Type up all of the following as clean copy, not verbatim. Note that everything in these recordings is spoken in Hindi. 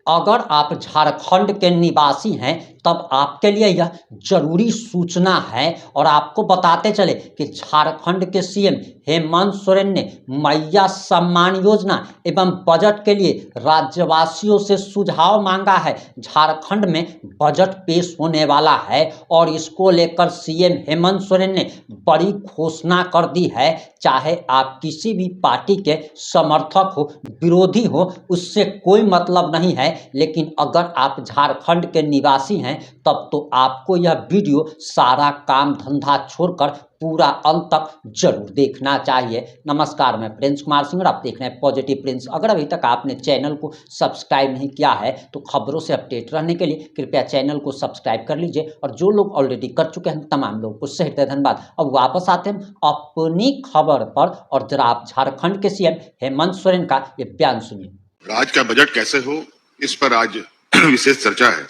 अगर आप झारखंड के निवासी हैं तब आपके लिए यह जरूरी सूचना है और आपको बताते चले कि झारखंड के सीएम हेमंत सोरेन ने मैया सम्मान योजना एवं बजट के लिए राज्यवासियों से सुझाव मांगा है। झारखंड में बजट पेश होने वाला है और इसको लेकर सीएम हेमंत सोरेन ने बड़ी घोषणा कर दी है। चाहे आप किसी भी पार्टी के समर्थक हो, विरोधी हो, उससे कोई मतलब नहीं है, लेकिन अगर आप झारखंड के निवासी हैं तब तो आपको यह वीडियो सारा काम धंधा छोड़कर पूरा अंत तक जरूर देखना चाहिए। नमस्कार, मैं प्रिंस कुमार सिंह और आप देख रहे हैं पॉजिटिव प्रिंस। अगर अभी तक आपने चैनल को सब्सक्राइब नहीं किया है तो खबरों से अपडेट रहने के लिए कृपया चैनल को सब्सक्राइब कर लीजिए और जो लोग ऑलरेडी कर चुके हैं तमाम लोगों को सही धन्यवाद। अब वापस आते हैं अपनी खबर पर और जरा आप झारखंड के सीएम हेमंत सोरेन का ये बयान सुनिए। राज्य का बजट कैसे हो, इस पर आज विशेष चर्चा है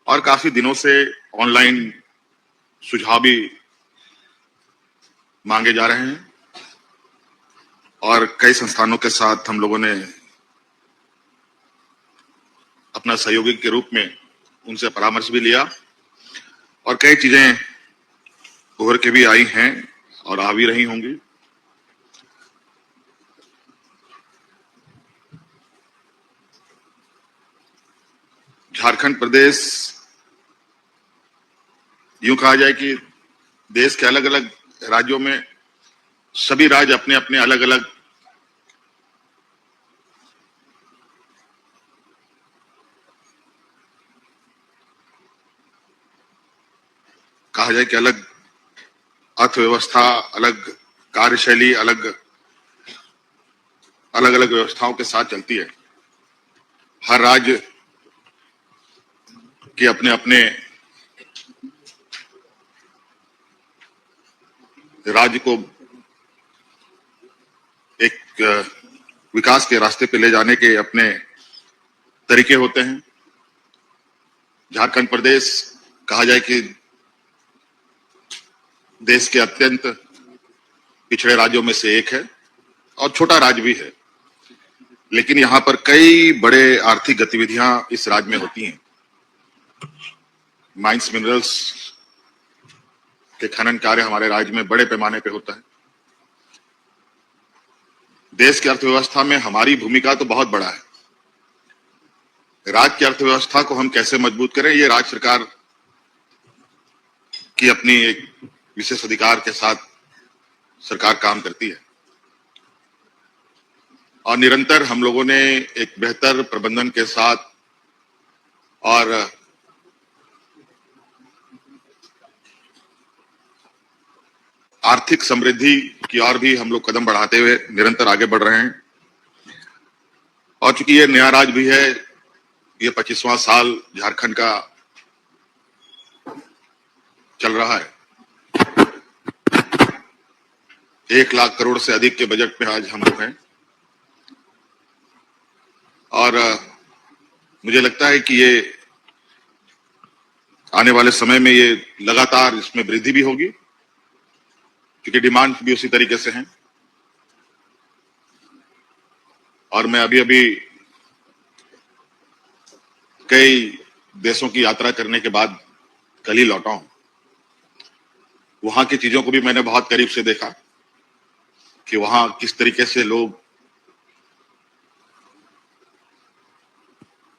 और काफी दिनों से ऑनलाइन सुझाव भी मांगे जा रहे हैं और कई संस्थानों के साथ हम लोगों ने अपना सहयोगी के रूप में उनसे परामर्श भी लिया और कई चीजें उभर के भी आई हैं और आ भी रही होंगी। झारखंड प्रदेश यूं कहा जाए कि देश के अलग अलग राज्यों में सभी राज्य अपने अपने अलग अलग कहा जाए कि अलग अर्थव्यवस्था, अलग कार्यशैली, अलग अलग व्यवस्थाओं के साथ चलती है। हर राज्य के अपने अपने राज्य को एक विकास के रास्ते पे ले जाने के अपने तरीके होते हैं। झारखंड प्रदेश कहा जाए कि देश के अत्यंत पिछड़े राज्यों में से एक है और छोटा राज्य भी है, लेकिन यहाँ पर कई बड़े आर्थिक गतिविधियां इस राज्य में होती हैं। माइंस मिनरल्स के खनन कार्य हमारे राज्य में बड़े पैमाने पे होता है। देश की अर्थव्यवस्था में हमारी भूमिका तो बहुत बड़ा है। राज्य की अर्थव्यवस्था को हम कैसे मजबूत करें, ये राज्य सरकार की अपनी एक विशेष अधिकार के साथ सरकार काम करती है और निरंतर हम लोगों ने एक बेहतर प्रबंधन के साथ और आर्थिक समृद्धि की ओर भी हम लोग कदम बढ़ाते हुए निरंतर आगे बढ़ रहे हैं। और चूंकि ये नया राज्य भी है, ये 25वां साल झारखंड का चल रहा है। 1 लाख करोड़ से अधिक के बजट में आज हम लोग हैं और मुझे लगता है कि ये आने वाले समय में ये लगातार इसमें वृद्धि भी होगी क्योंकि डिमांड भी उसी तरीके से है। और मैं अभी कई देशों की यात्रा करने के बाद कल ही लौटा हूं। वहां की चीजों को भी मैंने बहुत करीब से देखा कि वहां किस तरीके से लोग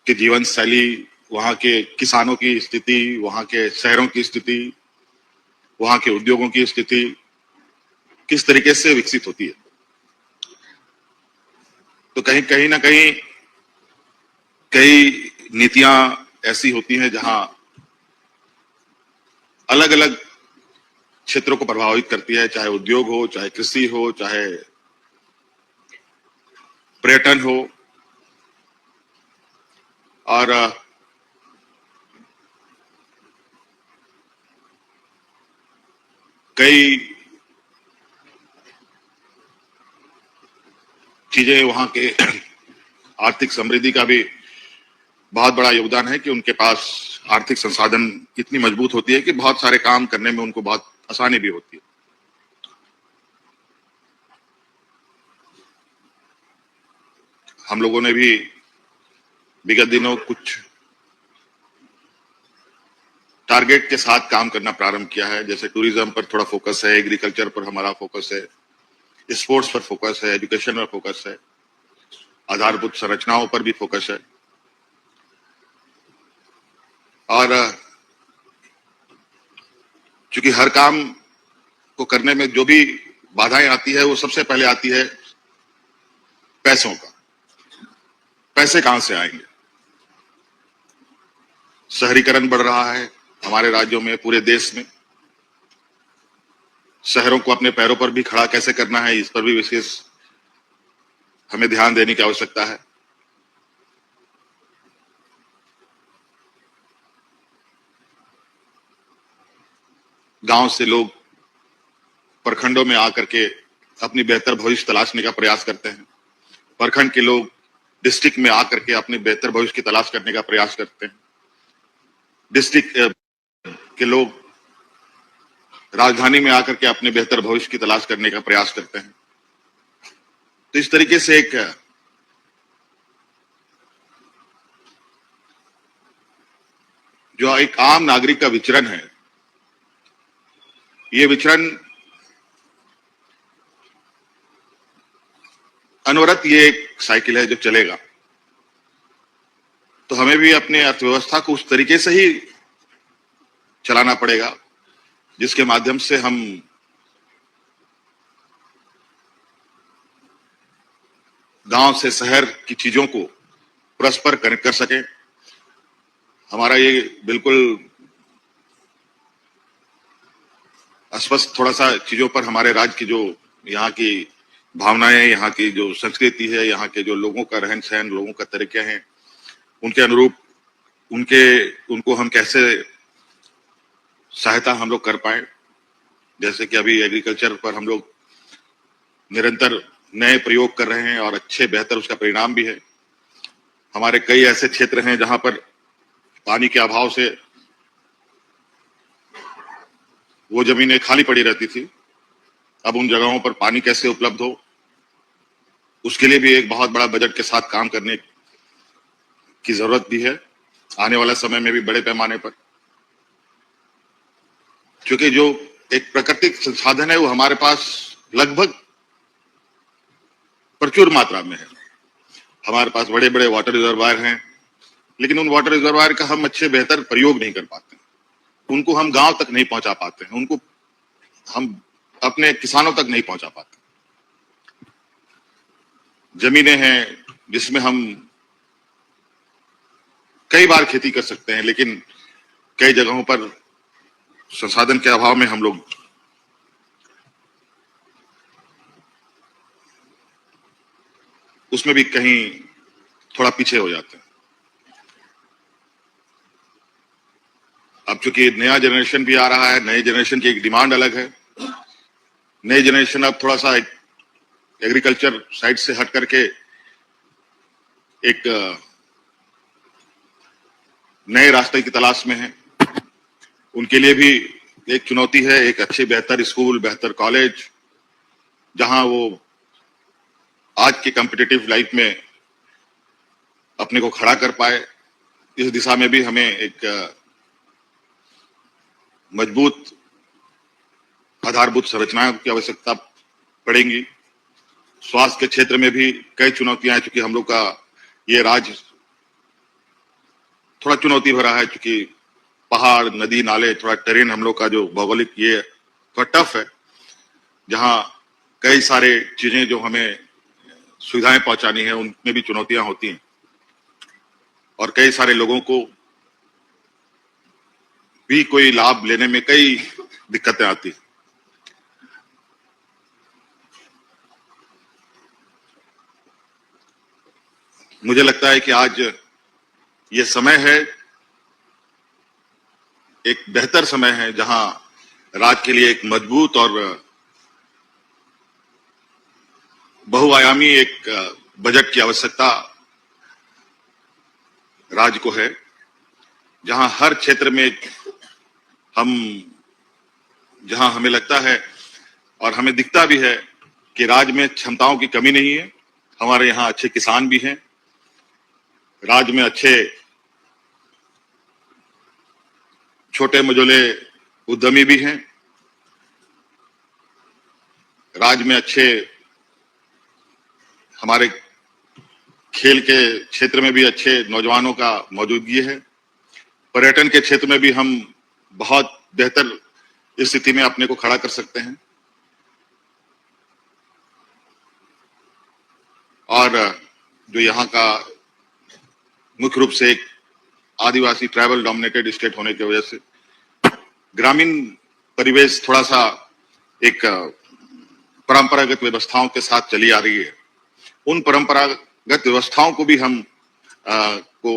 की जीवन शैली, वहां के किसानों की स्थिति, वहां के शहरों की स्थिति, वहां के उद्योगों की स्थिति किस तरीके से विकसित होती है। तो कहीं ना कहीं कई नीतियां ऐसी होती हैं जहां अलग अलग क्षेत्रों को प्रभावित करती है, चाहे उद्योग हो, चाहे कृषि हो, चाहे पर्यटन हो। और कई चीजें वहां के आर्थिक समृद्धि का भी बहुत बड़ा योगदान है कि उनके पास आर्थिक संसाधन इतनी मजबूत होती है कि बहुत सारे काम करने में उनको बहुत आसानी भी होती है। हम लोगों ने भी विगत दिनों कुछ टारगेट के साथ काम करना प्रारंभ किया है। जैसे टूरिज्म पर थोड़ा फोकस है, एग्रीकल्चर पर हमारा फोकस है, स्पोर्ट्स पर फोकस है, एजुकेशन पर फोकस है, आधारभूत संरचनाओं पर भी फोकस है। और चूंकि हर काम को करने में जो भी बाधाएं आती है वो सबसे पहले आती है पैसों का। पैसे कहां से आएंगे? शहरीकरण बढ़ रहा है हमारे राज्यों में, पूरे देश में। शहरों को अपने पैरों पर भी खड़ा कैसे करना है, इस पर भी विशेष हमें ध्यान देने की आवश्यकता है। गांव से लोग प्रखंडों में आकर के अपनी बेहतर भविष्य तलाशने का प्रयास करते हैं। प्रखंड के लोग डिस्ट्रिक्ट में आकर के अपने बेहतर भविष्य की तलाश करने का प्रयास करते हैं। डिस्ट्रिक्ट के लोग राजधानी में आकर के अपने बेहतर भविष्य की तलाश करने का प्रयास करते हैं। तो इस तरीके से जो एक आम नागरिक का विचरण है, ये विचरण अनवरत ये एक साइकिल है जो चलेगा। तो हमें भी अपने अर्थव्यवस्था को उस तरीके से ही चलाना पड़ेगा जिसके माध्यम से हम गांव से शहर की चीजों को परस्पर कनेक्ट कर सकें। हमारा ये बिल्कुल स्पष्ट थोड़ा सा चीजों पर हमारे राज्य की जो यहाँ की भावनाएं, यहाँ की जो संस्कृति है, यहाँ के जो लोगों का रहन सहन, लोगों का तरीके हैं, उनके अनुरूप उनको हम कैसे सहायता हम लोग कर पाए। जैसे कि अभी एग्रीकल्चर पर हम लोग निरंतर नए प्रयोग कर रहे हैं और अच्छे बेहतर उसका परिणाम भी है। हमारे कई ऐसे क्षेत्र हैं जहां पर पानी के अभाव से वो जमीनें खाली पड़ी रहती थी। अब उन जगहों पर पानी कैसे उपलब्ध हो, उसके लिए भी एक बहुत बड़ा बजट के साथ काम करने की जरूरत भी है आने वाले समय में भी बड़े पैमाने पर। क्योंकि जो एक प्राकृतिक संसाधन है वो हमारे पास लगभग प्रचुर मात्रा में है। हमारे पास बड़े बड़े वाटर रिजर्वायर हैं, लेकिन उन वाटर रिजर्वायर का हम अच्छे बेहतर प्रयोग नहीं कर पाते, उनको हम गांव तक नहीं पहुंचा पाते हैं, उनको हम अपने किसानों तक नहीं पहुंचा पाते। जमीनें हैं जिसमें हम कई बार खेती कर सकते हैं, लेकिन कई जगहों पर संसाधन के अभाव में हम लोग उसमें भी कहीं थोड़ा पीछे हो जाते हैं। अब चूंकि नया जनरेशन भी आ रहा है, नए जनरेशन की एक डिमांड अलग है। नई जनरेशन अब थोड़ा सा एग्रीकल्चर साइड से हट करके एक नए रास्ते की तलाश में है। उनके लिए भी एक चुनौती है, एक अच्छे बेहतर स्कूल, बेहतर कॉलेज, जहां वो आज के कॉम्पिटिटिव लाइफ में अपने को खड़ा कर पाए। इस दिशा में भी हमें एक मजबूत आधारभूत संरचनाओं की आवश्यकता पड़ेगी। स्वास्थ्य के क्षेत्र में भी कई चुनौतियां हैं, चूंकि हम लोग का ये राज्य थोड़ा चुनौती भरा है, चूंकि पहाड़, नदी, नाले, थोड़ा टेरेन हम लोग का जो भौगोलिक ये थोड़ा टफ है, जहां कई सारे चीजें जो हमें सुविधाएं पहुंचानी है उनमें भी चुनौतियां होती हैं और कई सारे लोगों को भी कोई लाभ लेने में कई दिक्कतें आती हैं। मुझे लगता है कि आज ये समय है, एक बेहतर समय है, जहां राज्य के लिए एक मजबूत और बहुआयामी एक बजट की आवश्यकता राज्य को है, जहां हर क्षेत्र में जहां हमें लगता है और हमें दिखता भी है कि राज्य में क्षमताओं की कमी नहीं है। हमारे यहाँ अच्छे किसान भी हैं, राज्य में अच्छे छोटे मझोले उद्यमी भी हैं, राज्य में अच्छे हमारे खेल के क्षेत्र में भी अच्छे नौजवानों का मौजूदगी है, पर्यटन के क्षेत्र में भी हम बहुत बेहतर स्थिति में अपने को खड़ा कर सकते हैं और जो यहाँ का मुख्य रूप से एक आदिवासी ट्राइबल डोमिनेटेड स्टेट होने की वजह से ग्रामीण परिवेश थोड़ा सा एक परंपरागत व्यवस्थाओं के साथ चली आ रही है। उन परंपरागत व्यवस्थाओं को भी हम को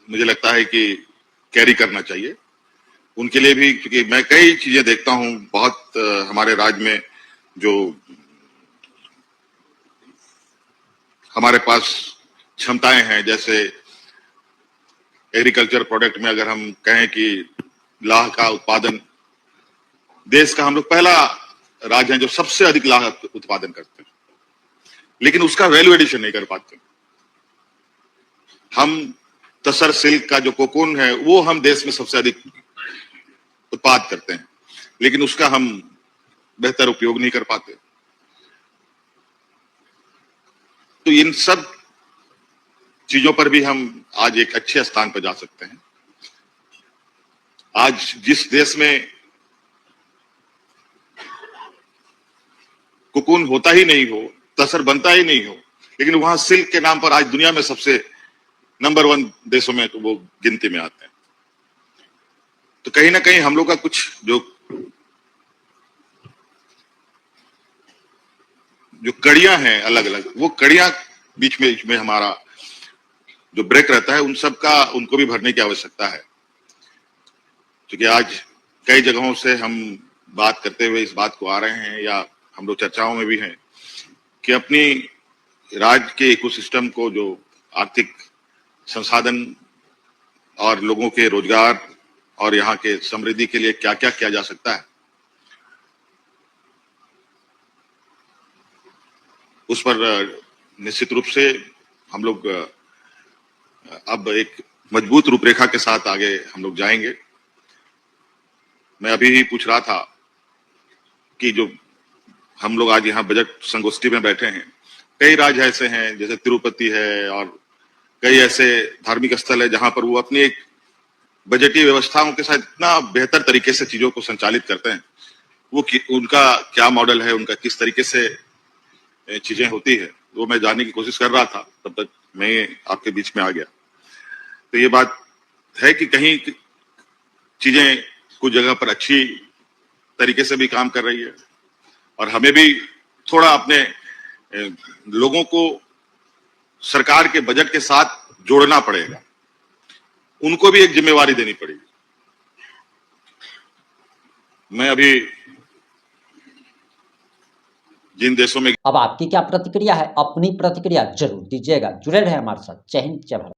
मुझे लगता है कि कैरी करना चाहिए। उनके लिए भी, क्योंकि मैं कई चीजें देखता हूं बहुत हमारे राज्य में जो हमारे पास क्षमताएं हैं, जैसे एग्रीकल्चर प्रोडक्ट में अगर हम कहें कि लाह का उत्पादन, देश का हम लोग पहला राज्य है जो सबसे अधिक लाह उत्पादन करते हैं, लेकिन उसका वैल्यू एडिशन नहीं कर पाते। हम तसर सिल्क का जो कोकून है वो हम देश में सबसे अधिक उत्पाद करते हैं, लेकिन उसका हम बेहतर उपयोग नहीं कर पाते। तो इन सब चीजों पर भी हम आज एक अच्छे स्थान पर जा सकते हैं। आज जिस देश में कोकून होता ही नहीं हो, तसर बनता ही नहीं हो, लेकिन वहां सिल्क के नाम पर आज दुनिया में सबसे नंबर 1 देशों में तो वो गिनती में आते हैं। तो कहीं ना कहीं हम लोग का कुछ जो कड़ियां हैं अलग अलग, वो कड़ियां बीच में हमारा जो ब्रेक रहता है, उन सब का उनको भी भरने की आवश्यकता है। क्योंकि आज कई जगहों से हम बात करते हुए इस बात को आ रहे हैं, या हम लोग चर्चाओं में भी हैं कि अपनी राज्य के इकोसिस्टम को, जो आर्थिक संसाधन और लोगों के रोजगार और यहाँ के समृद्धि के लिए क्या क्या किया जा सकता है, उस पर निश्चित रूप से हम लोग अब एक मजबूत रूपरेखा के साथ आगे हम लोग जाएंगे। मैं अभी ही पूछ रहा था कि जो हम लोग आज यहाँ बजट संगोष्ठी में बैठे हैं, कई राज्य ऐसे हैं जैसे तिरुपति है और कई ऐसे धार्मिक स्थल है जहां पर वो अपनी एक बजटीय व्यवस्थाओं के साथ इतना बेहतर तरीके से चीजों को संचालित करते हैं। वो उनका क्या मॉडल है, उनका किस तरीके से चीजें होती है, वो मैं जानने की कोशिश कर रहा था, तब तक मैं आपके बीच में आ गया। तो ये बात है कि कहीं चीजें कुछ जगह पर अच्छी तरीके से भी काम कर रही है, और हमें भी थोड़ा अपने लोगों को सरकार के बजट के साथ जोड़ना पड़ेगा, उनको भी एक जिम्मेवारी देनी पड़ेगी। मैं अभी जिन देशों में, अब आपकी क्या प्रतिक्रिया है? अपनी प्रतिक्रिया जरूर दीजिएगा। जुड़े रहे हमारे साथ। जय हिंद, जय भारत।